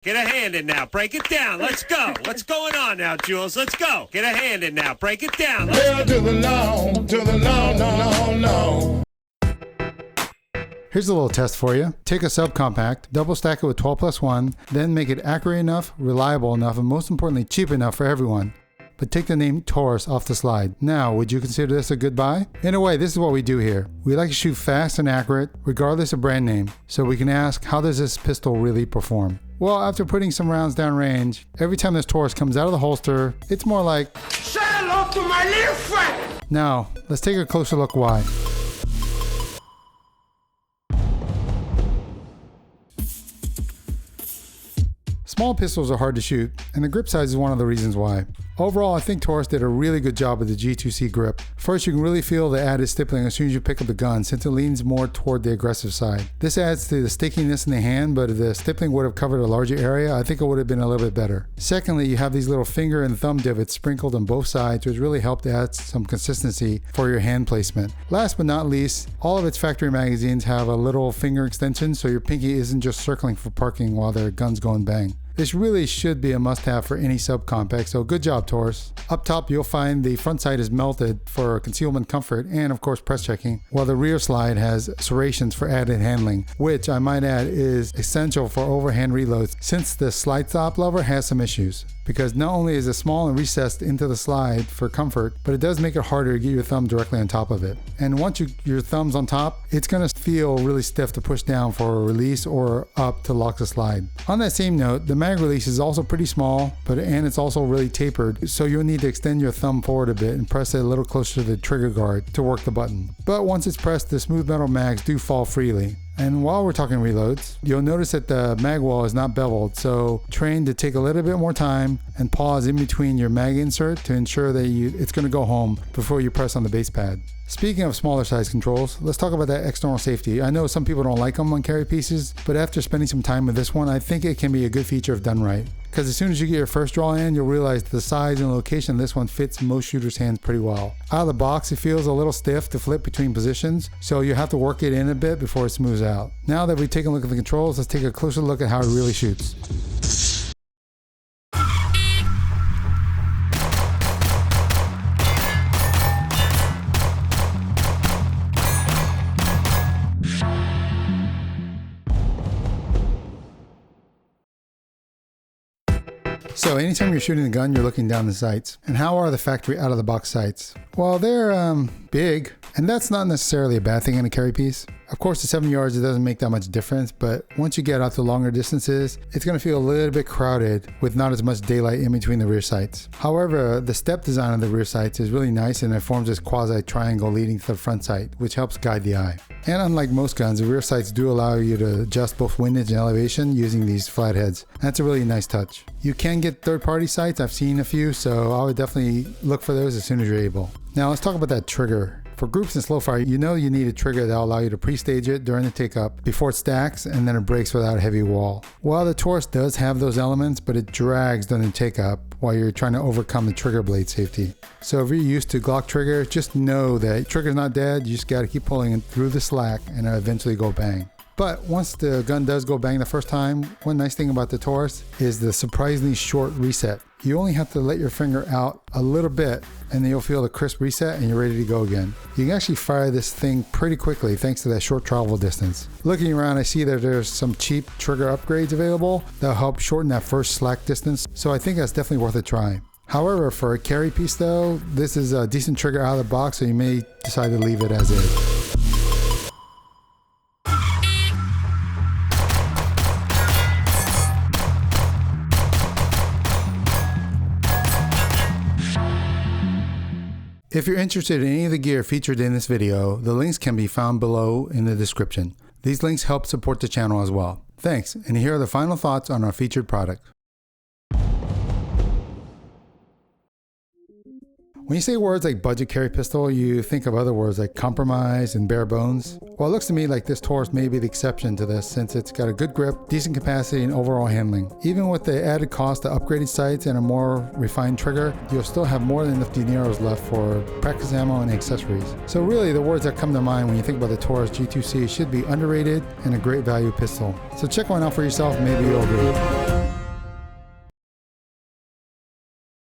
Get a hand in now. Break it down. Let's go. What's going on now, Jules? Let's go. Get a hand in now. Break it down. Hell to the no, no. Here's a little test for you. Take a subcompact, double stack it with 12+1, then make it accurate enough, reliable enough, and most importantly, cheap enough for everyone. But take the name Taurus off the slide. Now, would you consider this a good buy? In a way, this is what we do here. We like to shoot fast and accurate, regardless of brand name. So we can ask, how does this pistol really perform? Well, after putting some rounds down range, every time this Taurus comes out of the holster, it's more like, Say hello to my little friend. now, let's take a closer look why. Small pistols are hard to shoot, and the grip size is one of the reasons why. Overall, I think Taurus did a really good job with the G2C grip. First, you can really feel the added stippling as soon as you pick up the gun, since it leans more toward the aggressive side. This adds to the stickiness in the hand, but if the stippling would have covered a larger area, I think it would have been a little bit better. Secondly, you have these little finger and thumb divots sprinkled on both sides, which really help to add some consistency for your hand placement. Last but not least, all of its factory magazines have a little finger extension, so your pinky isn't just circling for parking while their gun's going bang. This really should be a must-have for any subcompact, so good job, Taurus. Up top, you'll find the front sight is melted for concealment comfort and, of course, press checking, while the rear slide has serrations for added handling, which I might add is essential for overhand reloads since the slide stop lever has some issues. Because not only is it small and recessed into the slide for comfort, but it does make it harder to get your thumb directly on top of it. And once your thumb's on top, it's going to feel really stiff to push down for a release or up to lock the slide. On that same note, the mag release is also pretty small, and it's also really tapered, so you'll need to extend your thumb forward a bit and press it a little closer to the trigger guard to work the button. But once it's pressed, the smooth metal mags do fall freely. And while we're talking reloads, you'll notice that the mag wall is not beveled, so train to take a little bit more time and pause in between your mag insert to ensure that it's going to go home before you press on the base pad. Speaking of smaller size controls, let's talk about that external safety. I know some people don't like them on carry pieces, but after spending some time with this one, I think it can be a good feature if done right. Because as soon as you get your first draw in, you'll realize the size and location of this one fits most shooters' hands pretty well. Out of the box, it feels a little stiff to flip between positions, so you have to work it in a bit before it smooths out. Now that we've taken a look at the controls, let's take a closer look at how it really shoots. So anytime you're shooting the gun, you're looking down the sights. And how are the factory out-of-the-box sights? Well, they're big, and that's not necessarily a bad thing in a carry piece. Of course, at 7 yards, it doesn't make that much difference, but once you get out to longer distances, it's going to feel a little bit crowded with not as much daylight in between the rear sights. However, the step design of the rear sights is really nice, and it forms this quasi-triangle leading to the front sight, which helps guide the eye. And unlike most guns, the rear sights do allow you to adjust both windage and elevation using these flat heads. That's a really nice touch. You can get third-party sights. I've seen a few, so I would definitely look for those as soon as you're able. Now let's talk about that trigger. For groups in slow fire, you know you need a trigger that will allow you to pre-stage it during the take-up before it stacks and then it breaks without a heavy wall. Well, the Taurus does have those elements, but it drags during the take-up while you're trying to overcome the trigger blade safety. So if you're used to Glock trigger, just know that trigger's not dead. You just got to keep pulling it through the slack and it'll eventually go bang. But once the gun does go bang the first time, one nice thing about the Taurus is the surprisingly short reset. You only have to let your finger out a little bit and then you'll feel the crisp reset and you're ready to go again. You can actually fire this thing pretty quickly thanks to that short travel distance. Looking around, I see that there's some cheap trigger upgrades available that'll help shorten that first slack distance, so I think that's definitely worth a try. However, for a carry piece though, this is a decent trigger out of the box, so you may decide to leave it as is. If you're interested in any of the gear featured in this video, the links can be found below in the description. These links help support the channel as well. Thanks, and here are the final thoughts on our featured product. When you say words like budget carry pistol, you think of other words like compromise and bare bones. Well, it looks to me like this Taurus may be the exception to this since it's got a good grip, decent capacity, and overall handling. Even with the added cost of upgraded sights and a more refined trigger, you'll still have more than enough dineros left for practice ammo and accessories. So really, the words that come to mind when you think about the Taurus G2C should be underrated and a great value pistol. So check one out for yourself, maybe you'll agree.